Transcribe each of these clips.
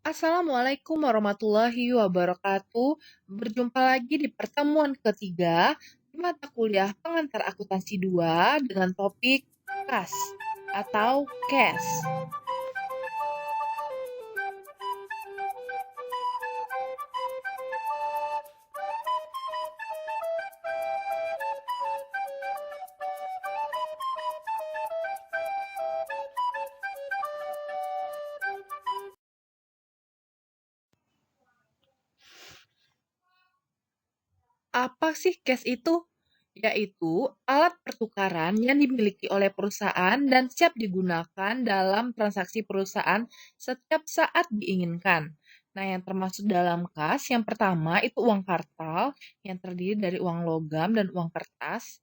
Assalamualaikum warahmatullahi wabarakatuh. Berjumpa lagi di pertemuan ketiga di mata kuliah pengantar akuntansi 2 dengan topik KAS atau CAS. Apa sih CAS itu? Yaitu alat pertukaran yang dimiliki oleh perusahaan dan siap digunakan dalam transaksi perusahaan setiap saat diinginkan. Nah, yang termasuk dalam kas, yang pertama itu uang kartal yang terdiri dari uang logam dan uang kertas.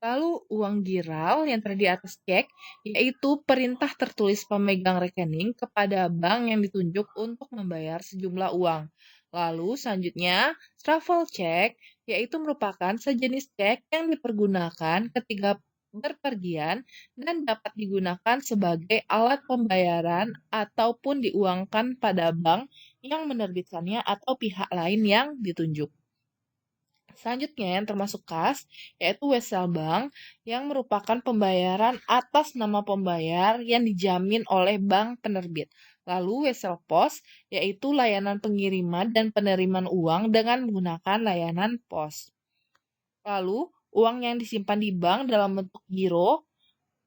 Lalu uang giral yang terdiri atas cek, yaitu perintah tertulis pemegang rekening kepada bank yang ditunjuk untuk membayar sejumlah uang. Lalu selanjutnya, travel check, yaitu merupakan sejenis cek yang dipergunakan ketika berpergian dan dapat digunakan sebagai alat pembayaran ataupun diuangkan pada bank yang menerbitkannya atau pihak lain yang ditunjuk. Selanjutnya yang termasuk kas, yaitu wesel bank yang merupakan pembayaran atas nama pembayar yang dijamin oleh bank penerbit. Lalu wesel pos, yaitu layanan pengiriman dan penerimaan uang dengan menggunakan layanan pos. Lalu uang yang disimpan di bank dalam bentuk giro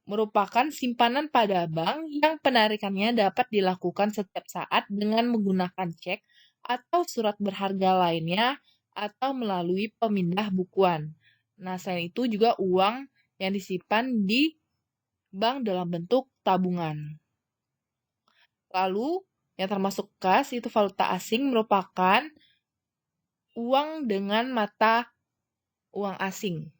merupakan simpanan pada bank yang penarikannya dapat dilakukan setiap saat dengan menggunakan cek atau surat berharga lainnya atau melalui pemindah bukuan. Nah, selain itu juga uang yang disimpan di bank dalam bentuk tabungan. Lalu, yang termasuk kas itu valuta asing merupakan uang dengan mata uang asing.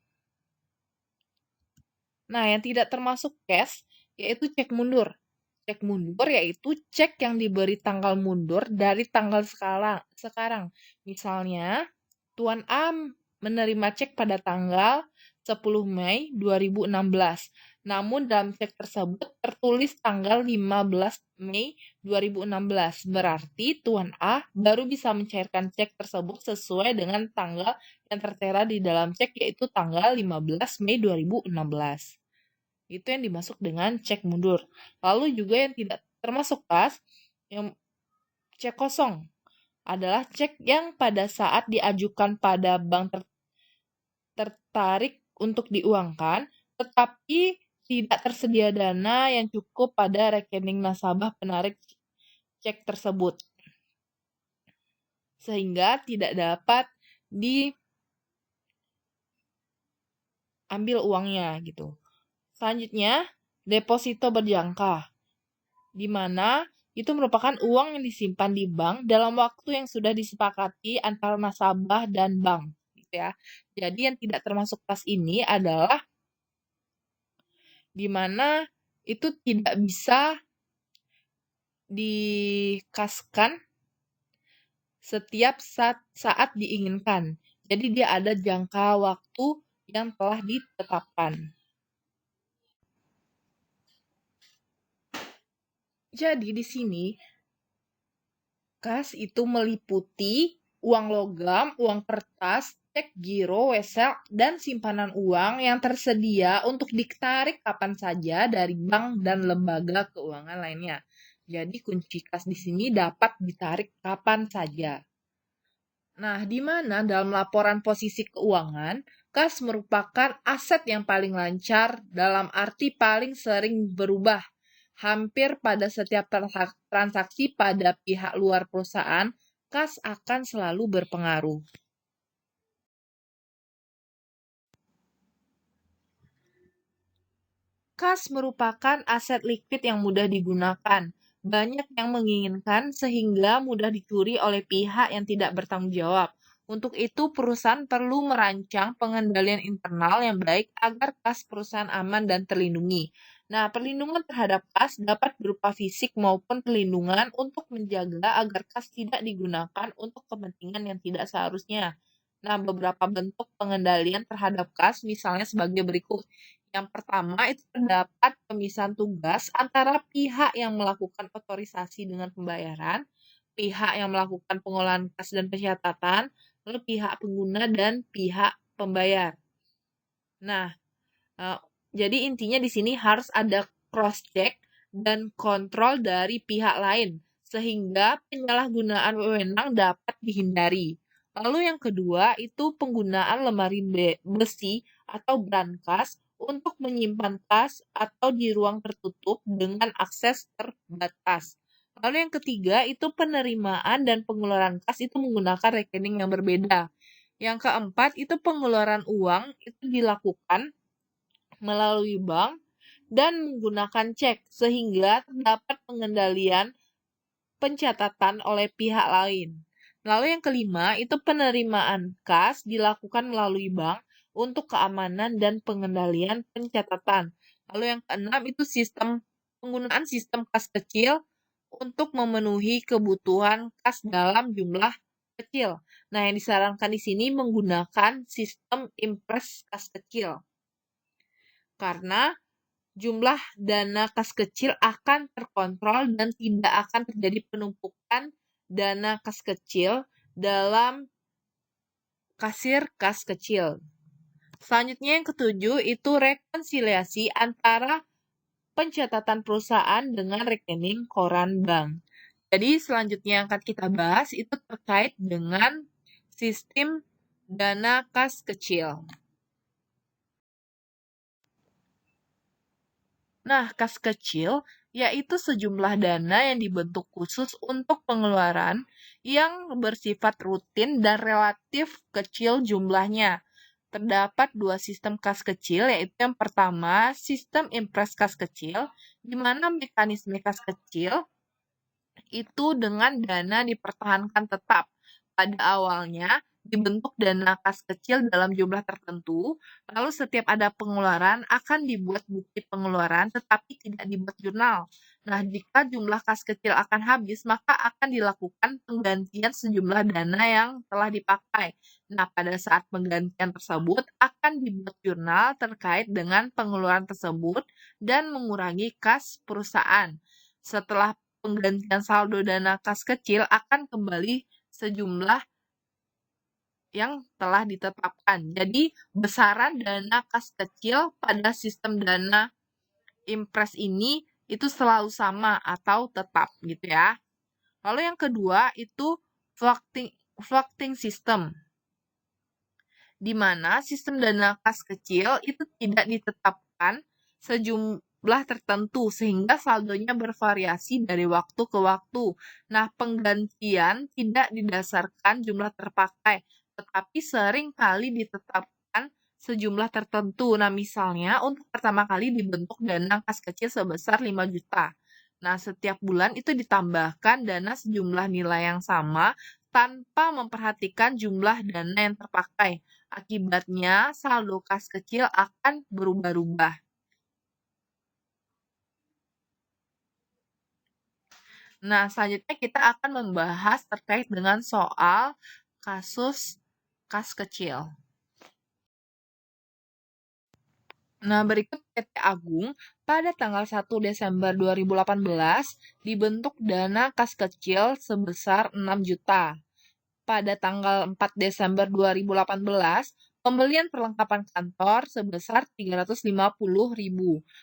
Nah, yang tidak termasuk cash yaitu cek mundur. Cek mundur yaitu cek yang diberi tanggal mundur dari tanggal sekarang. Misalnya, Tuan A menerima cek pada tanggal 10 Mei 2016. Namun dalam cek tersebut tertulis tanggal 15 Mei 2016. Berarti Tuan A baru bisa mencairkan cek tersebut sesuai dengan tanggal yang tertera di dalam cek yaitu tanggal 15 Mei 2016. Itu yang dimasuk dengan cek mundur. Lalu juga yang tidak termasuk kas, yang cek kosong adalah cek yang pada saat diajukan pada bank tertarik untuk diuangkan, tetapi tidak tersedia dana yang cukup pada rekening nasabah penarik cek tersebut, sehingga tidak dapat diambil uangnya gitu. Selanjutnya, deposito berjangka, di mana itu merupakan uang yang disimpan di bank dalam waktu yang sudah disepakati antara nasabah dan bank, gitu ya. Jadi yang tidak termasuk kas ini adalah di mana itu tidak bisa dikaskan setiap saat diinginkan. Jadi dia ada jangka waktu yang telah ditetapkan. Jadi di sini kas itu meliputi uang logam, uang kertas, cek giro, wesel, dan simpanan uang yang tersedia untuk ditarik kapan saja dari bank dan lembaga keuangan lainnya. Jadi kunci kas di sini dapat ditarik kapan saja. Nah, di mana dalam laporan posisi keuangan, kas merupakan aset yang paling lancar dalam arti paling sering berubah. Hampir pada setiap transaksi pada pihak luar perusahaan, kas akan selalu berpengaruh. Kas merupakan aset likuid yang mudah digunakan. Banyak yang menginginkan sehingga mudah dicuri oleh pihak yang tidak bertanggung jawab. Untuk itu, perusahaan perlu merancang pengendalian internal yang baik agar kas perusahaan aman dan terlindungi. Nah, perlindungan terhadap kas dapat berupa fisik maupun perlindungan untuk menjaga agar kas tidak digunakan untuk kepentingan yang tidak seharusnya. Nah, beberapa bentuk pengendalian terhadap kas misalnya sebagai berikut. Yang pertama itu terdapat pemisahan tugas antara pihak yang melakukan otorisasi dengan pembayaran, pihak yang melakukan pengolahan kas dan pencatatan, lalu pihak pengguna dan pihak pembayar. Nah, jadi intinya di sini harus ada cross-check dan kontrol dari pihak lain, sehingga penyalahgunaan wewenang dapat dihindari. Lalu yang kedua itu penggunaan lemari besi atau brankas untuk menyimpan tas atau di ruang tertutup dengan akses terbatas. Lalu yang ketiga itu penerimaan dan pengeluaran kas itu menggunakan rekening yang berbeda. Yang keempat itu pengeluaran uang itu dilakukan melalui bank dan menggunakan cek sehingga terdapat pengendalian pencatatan oleh pihak lain. Lalu yang kelima itu penerimaan kas dilakukan melalui bank untuk keamanan dan pengendalian pencatatan. Lalu yang keenam itu penggunaan sistem kas kecil untuk memenuhi kebutuhan kas dalam jumlah kecil. Nah, yang disarankan di sini menggunakan sistem impres kas kecil. Karena jumlah dana kas kecil akan terkontrol dan tidak akan terjadi penumpukan dana kas kecil dalam kasir kas kecil. Selanjutnya yang ketujuh itu rekonsiliasi antara pencatatan perusahaan dengan rekening koran bank. Jadi selanjutnya yang akan kita bahas itu terkait dengan sistem dana kas kecil. Nah, kas kecil yaitu sejumlah dana yang dibentuk khusus untuk pengeluaran yang bersifat rutin dan relatif kecil jumlahnya. Terdapat dua sistem kas kecil, yaitu yang pertama, sistem impres kas kecil, di mana mekanisme kas kecil itu dengan dana dipertahankan tetap. Pada awalnya, dibentuk dana kas kecil dalam jumlah tertentu, lalu setiap ada pengeluaran akan dibuat bukti pengeluaran tetapi tidak dibuat jurnal. Nah, jika jumlah kas kecil akan habis, maka akan dilakukan penggantian sejumlah dana yang telah dipakai. Nah, pada saat penggantian tersebut akan dibuat jurnal terkait dengan pengeluaran tersebut dan mengurangi kas perusahaan. Setelah penggantian saldo dana kas kecil akan kembali sejumlah yang telah ditetapkan. Jadi, besaran dana kas kecil pada sistem dana impres ini itu selalu sama atau tetap gitu ya. Lalu yang kedua itu floating system, di mana sistem dana kas kecil itu tidak ditetapkan sejumlah tertentu sehingga saldonya bervariasi dari waktu ke waktu. Nah, penggantian tidak didasarkan jumlah terpakai, tetapi sering kali ditetapkan sejumlah tertentu. Nah, misalnya untuk pertama kali dibentuk dana kas kecil sebesar 5 juta. Nah, setiap bulan itu ditambahkan dana sejumlah nilai yang sama tanpa memperhatikan jumlah dana yang terpakai. Akibatnya, saldo kas kecil akan berubah-ubah. Nah, selanjutnya kita akan membahas terkait dengan soal kasus kas kecil. Nah, berikut PT Agung pada tanggal 1 Desember 2018 dibentuk dana kas kecil sebesar 6 juta. Pada tanggal 4 Desember 2018, pembelian perlengkapan kantor sebesar 350.000.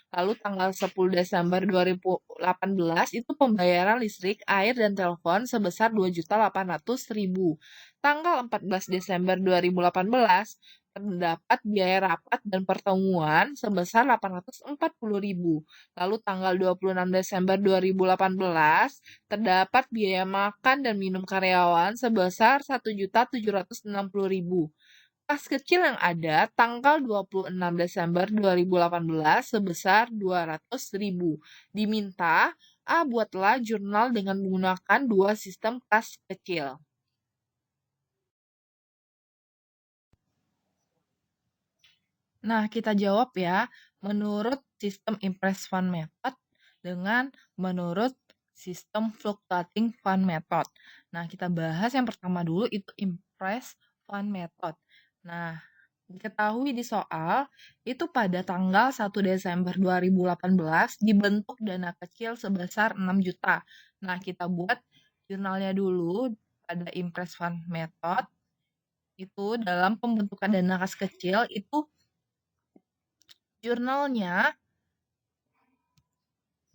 Lalu tanggal 10 Desember 2018 itu pembayaran listrik, air, dan telepon sebesar 2.800.000. Tanggal 14 Desember 2018 terdapat biaya rapat dan pertemuan sebesar 840.000. Lalu tanggal 26 Desember 2018 terdapat biaya makan dan minum karyawan sebesar 1.760.000. Kas kecil yang ada tanggal 26 Desember 2018 sebesar 200.000. Diminta, buatlah jurnal dengan menggunakan dua sistem kas kecil. Nah, kita jawab ya, menurut sistem Impress Fund Method dengan menurut sistem Fluctuating Fund Method. Nah, kita bahas yang pertama dulu itu Impress Fund Method. Nah, Diketahui di soal, itu pada tanggal 1 Desember 2018 dibentuk dana kecil sebesar 6 juta. Nah, kita buat jurnalnya dulu pada Impress Fund Method. Itu dalam pembentukan dana kas kecil, itu jurnalnya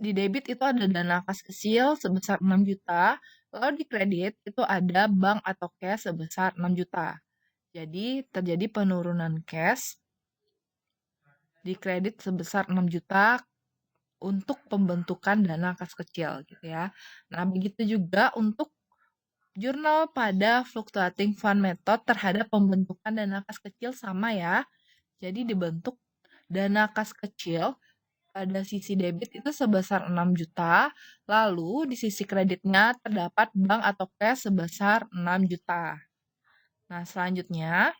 di debit itu ada dana kas kecil sebesar 6 juta, lalu di kredit itu ada bank atau cash sebesar 6 juta. Jadi terjadi penurunan cash di kredit sebesar 6 juta untuk pembentukan dana kas kecil gitu ya. Nah, begitu juga untuk jurnal pada fluctuating fund method terhadap pembentukan dana kas kecil sama ya. Jadi dibentuk dana kas kecil pada sisi debit itu sebesar 6 juta, lalu di sisi kreditnya terdapat bank atau cash sebesar 6 juta. Nah, selanjutnya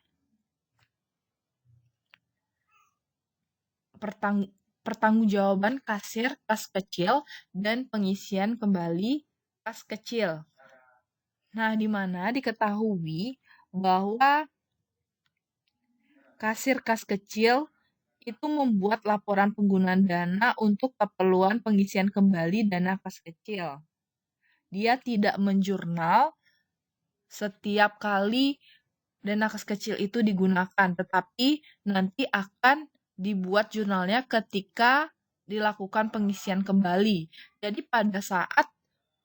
pertanggungjawaban kasir kas kecil dan pengisian kembali kas kecil. Nah, di mana diketahui bahwa kasir kas kecil itu membuat laporan penggunaan dana untuk keperluan pengisian kembali dana kas kecil. Dia tidak menjurnal setiap kali dana kas kecil itu digunakan, tetapi nanti akan dibuat jurnalnya ketika dilakukan pengisian kembali. Jadi pada saat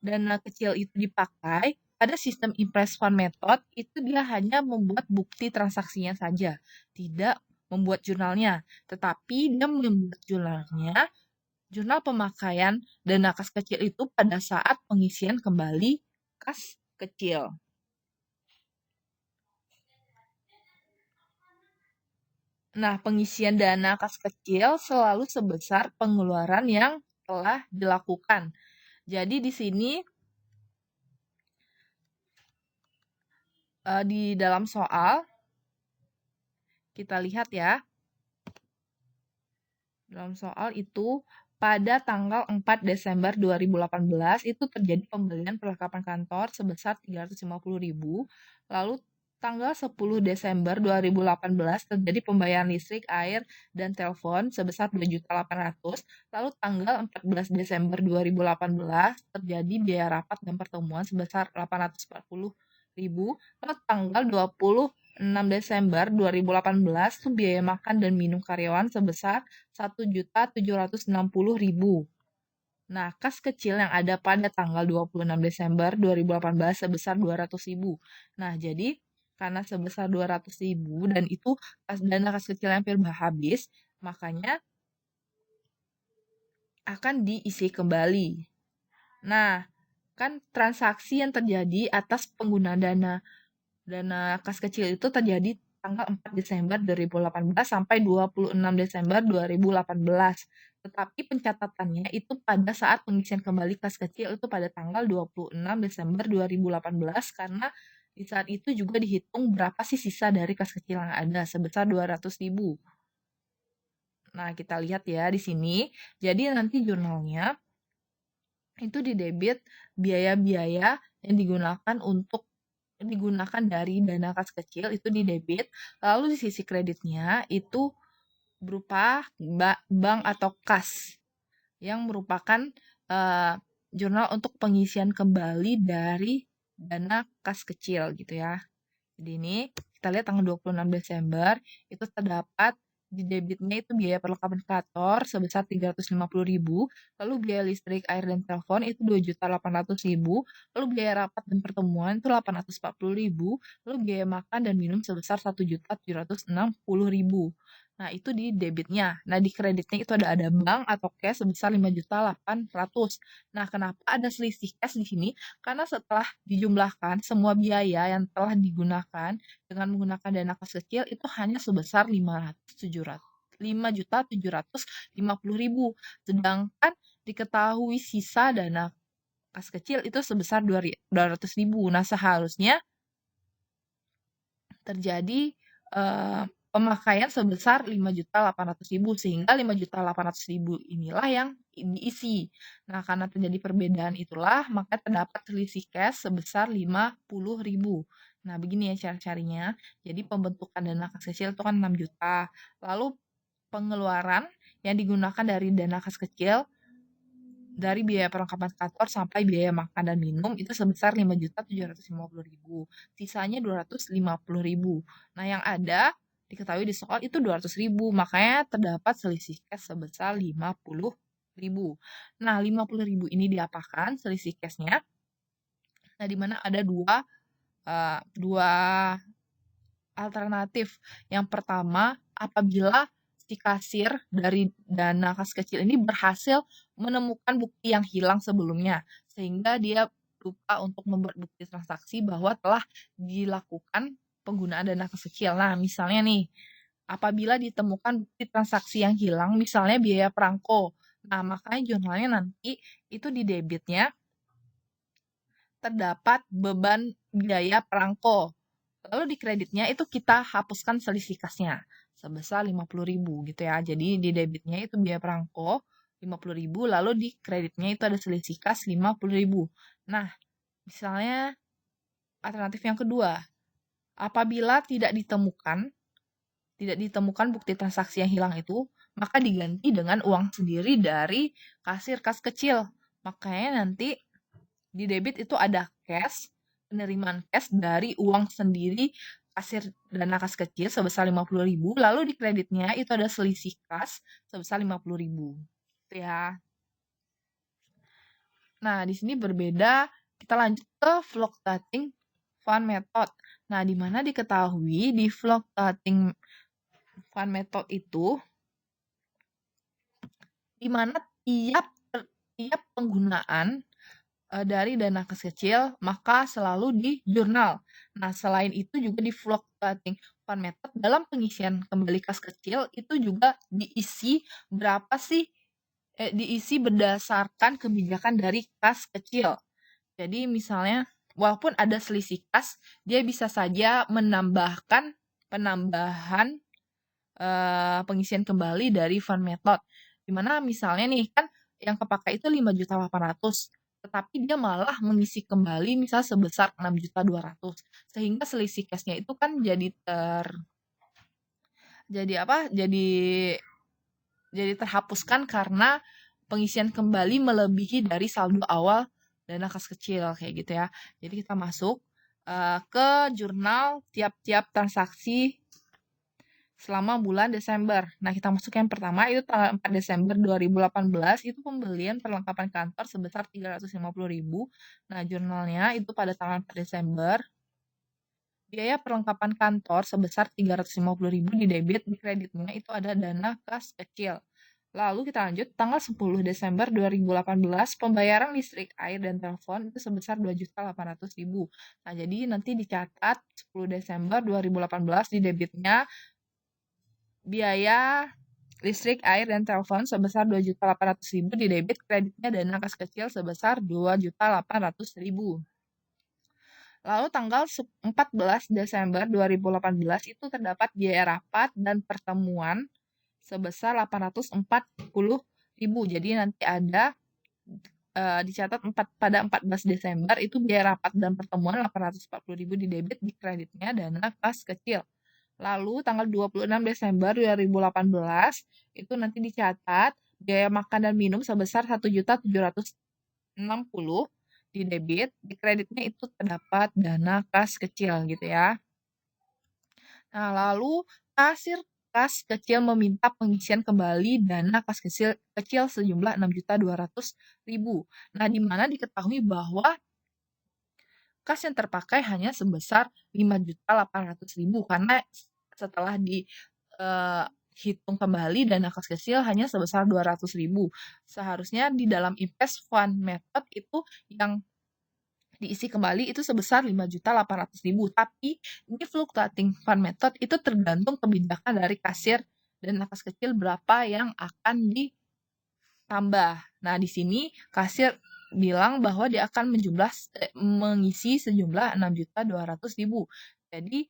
dana kecil itu dipakai, pada sistem Impress Fund Method itu dia hanya membuat bukti transaksinya saja, tidak membuat jurnalnya. Tetapi dia membuat jurnalnya, jurnal pemakaian dana kas kecil itu pada saat pengisian kembali kas kecil. Nah, pengisian dana kas kecil selalu sebesar pengeluaran yang telah dilakukan. Jadi di sini di dalam soal kita lihat ya. Dalam soal itu pada tanggal 4 Desember 2018 itu terjadi pembelian perlengkapan kantor sebesar 350.000. Lalu tanggal 10 Desember 2018 terjadi pembayaran listrik, air, dan telepon sebesar 2.800.000. Lalu tanggal 14 Desember 2018 terjadi biaya rapat dan pertemuan sebesar 840.000. Lalu tanggal 26 Desember 2018 itu biaya makan dan minum karyawan sebesar 1.760.000. Nah, kas kecil yang ada pada tanggal 26 Desember 2018 sebesar 200.000. Nah, jadi karena sebesar 200.000 dan itu dana kas kecil yang hampir habis, makanya akan diisi kembali. Nah, kan transaksi yang terjadi atas penggunaan dana kas kecil itu terjadi tanggal 4 Desember 2018 sampai 26 Desember 2018. Tetapi pencatatannya itu pada saat pengisian kembali kas kecil itu pada tanggal 26 Desember 2018 karena di saat itu juga dihitung berapa sih sisa dari kas kecil yang ada sebesar 200.000. Nah, kita lihat ya di sini. Jadi nanti jurnalnya itu di debit biaya-biaya yang digunakan dari dana kas kecil itu di debit, lalu di sisi kreditnya itu berupa bank atau kas yang merupakan jurnal untuk pengisian kembali dari dana kas kecil gitu ya. Jadi ini kita lihat tanggal 26 Desember itu terdapat di debitnya itu biaya perlengkapan kantor sebesar 350.000, lalu biaya listrik, air, dan telepon itu 2.800.000, lalu biaya rapat dan pertemuan itu 840.000, lalu biaya makan dan minum sebesar 1.760.000. Nah, itu di debitnya. Nah, di kreditnya itu ada bank atau cash sebesar 5.800.000. Nah, kenapa ada selisih cash di sini? Karena setelah dijumlahkan semua biaya yang telah digunakan dengan menggunakan dana kas kecil itu hanya sebesar 5.750.000. Sedangkan diketahui sisa dana kas kecil itu sebesar 200.000. Nah, seharusnya terjadi pemakaian sebesar 5.800.000 sehingga 5.800.000 inilah yang diisi. Nah, karena terjadi perbedaan itulah maka terdapat selisih cash sebesar 50.000. Nah, begini ya cara-carinya. Jadi pembentukan dana kas kecil itu kan 6 juta. Lalu pengeluaran yang digunakan dari dana kas kecil dari biaya perlengkapan kantor sampai biaya makan dan minum itu sebesar 5.750.000. Sisanya 250.000. Nah, yang ada diketahui di soal itu 200.000. Makanya terdapat selisih cash sebesar 50.000. Nah, 50.000 ini diapakan selisih cashnya? Nah, di mana ada dua alternatif. Yang pertama, apabila si kasir dari dana kas kecil ini berhasil menemukan bukti yang hilang sebelumnya, sehingga dia lupa untuk membuat bukti transaksi bahwa telah dilakukan penggunaan dana kas kecil. Nah, misalnya nih, apabila ditemukan bukti transaksi yang hilang, misalnya biaya perangko. Nah, makanya jurnalnya nanti itu di debitnya terdapat beban biaya perangko. Lalu di kreditnya itu kita hapuskan selisih kasnya sebesar 50.000 gitu ya. Jadi di debitnya itu biaya perangko 50.000, lalu di kreditnya itu ada selisih kas 50.000. Nah, misalnya alternatif yang kedua, apabila tidak ditemukan bukti transaksi yang hilang itu, maka diganti dengan uang sendiri dari kasir kas kecil. Makanya nanti di debit itu ada cash, penerimaan cash dari uang sendiri kasir dana kas kecil sebesar 50.000, lalu di kreditnya itu ada selisih kas sebesar 50.000. Gitu ya. Nah, di sini berbeda, kita lanjut ke fluctuating fund method. Nah, di mana diketahui di fluctuating fund method itu di mana tiap penggunaan dari dana kas kecil, maka selalu di jurnal. Nah, selain itu juga di fluctuating fund method, dalam pengisian kembali kas kecil, itu juga diisi berapa sih, diisi berdasarkan kebijakan dari kas kecil. Jadi misalnya, walaupun ada selisih kas, dia bisa saja menambahkan penambahan pengisian kembali dari fund method. Dimana misalnya nih, kan yang kepakai itu 5.800.000, tetapi dia malah mengisi kembali misal sebesar 6.200.000. Sehingga selisih cashnya itu kan jadi apa? Jadi terhapuskan karena pengisian kembali melebihi dari saldo awal dana kas kecil kayak gitu ya. Jadi kita masuk ke jurnal tiap-tiap transaksi selama bulan Desember. Nah, kita masuk yang pertama itu tanggal 4 Desember 2018 itu pembelian perlengkapan kantor sebesar 350.000. Nah, jurnalnya itu pada tanggal 4 Desember biaya perlengkapan kantor sebesar 350.000 di debit, di kreditnya itu ada dana kas kecil. Lalu kita lanjut tanggal 10 Desember 2018 pembayaran listrik, air, dan telepon itu sebesar 2.800.000. Nah, jadi nanti dicatat 10 Desember 2018 di debitnya biaya listrik, air, dan telepon sebesar 2.800.000 di debit, kreditnya dana kas kecil sebesar 2.800.000. Lalu tanggal 14 Desember 2018 itu terdapat biaya rapat dan pertemuan sebesar 840.000. Jadi nanti ada dicatat pada 14 Desember itu biaya rapat dan pertemuan 840.000 di debit, di kreditnya dana kas kecil. Lalu tanggal 26 Desember 2018 itu nanti dicatat biaya makan dan minum sebesar 1.760.000 di debit, di kreditnya itu terdapat dana kas kecil gitu ya. Nah, lalu kasir kas kecil meminta pengisian kembali dana kas kecil sejumlah 6.200.000. Nah, di mana diketahui bahwa kas yang terpakai hanya sebesar 5.800.000 karena setelah dihitung kembali dana kas kecil hanya sebesar 200.000. Seharusnya di dalam invest fund method itu yang diisi kembali itu sebesar 5.800.000. Tapi ini fluctuating fund method itu tergantung kebijakan dari kasir dana kas kecil berapa yang akan ditambah. Nah, di sini kasir bilang bahwa dia akan mengisi sejumlah 6.200.000. Jadi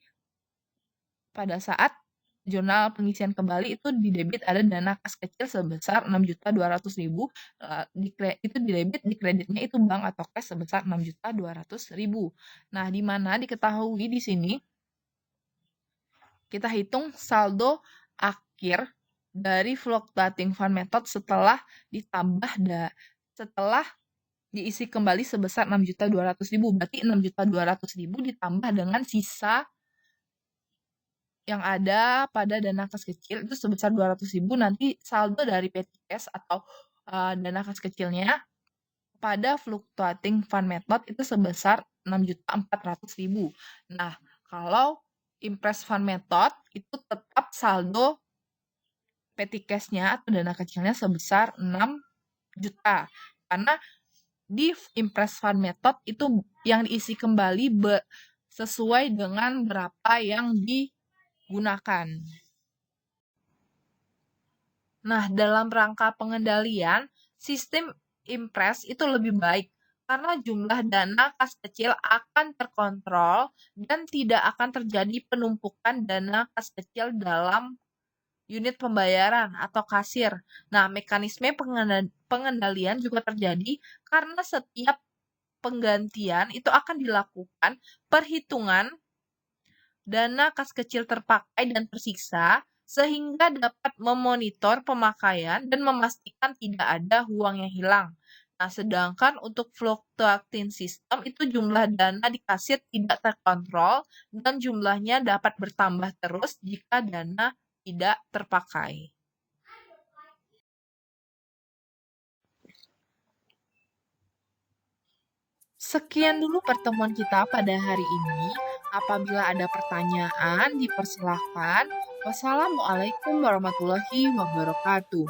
pada saat jurnal pengisian kembali itu di debit ada dana kas kecil sebesar 6.200.000, itu di debit, di kreditnya itu bank atau cash sebesar 6.200.000. Nah, di mana diketahui di sini kita hitung saldo akhir dari fluctuating fund method setelah setelah diisi kembali sebesar 6.200.000. Berarti 6.200.000 ditambah dengan sisa yang ada pada dana kas kecil itu sebesar 200.000, nanti saldo dari petty cash atau dana kas kecilnya pada fluctuating fund method itu sebesar 6.400.000. Nah, kalau impress fund method itu tetap saldo petty cash-nya atau dana kecilnya sebesar 6 juta. Karena di impress fund method itu yang diisi kembali sesuai dengan berapa yang digunakan. Nah, dalam rangka pengendalian, sistem impress itu lebih baik karena jumlah dana kas kecil akan terkontrol dan tidak akan terjadi penumpukan dana kas kecil dalam unit pembayaran atau kasir. Nah, mekanisme pengendalian juga terjadi karena setiap penggantian itu akan dilakukan perhitungan dana kas kecil terpakai dan tersiksa sehingga dapat memonitor pemakaian dan memastikan tidak ada uang yang hilang. Nah, sedangkan untuk fluctuating system itu jumlah dana di kasir tidak terkontrol dan jumlahnya dapat bertambah terus jika dana tidak terpakai. Sekian dulu pertemuan kita pada hari ini. Apabila ada pertanyaan, dipersilahkan. Wassalamualaikum warahmatullahi wabarakatuh.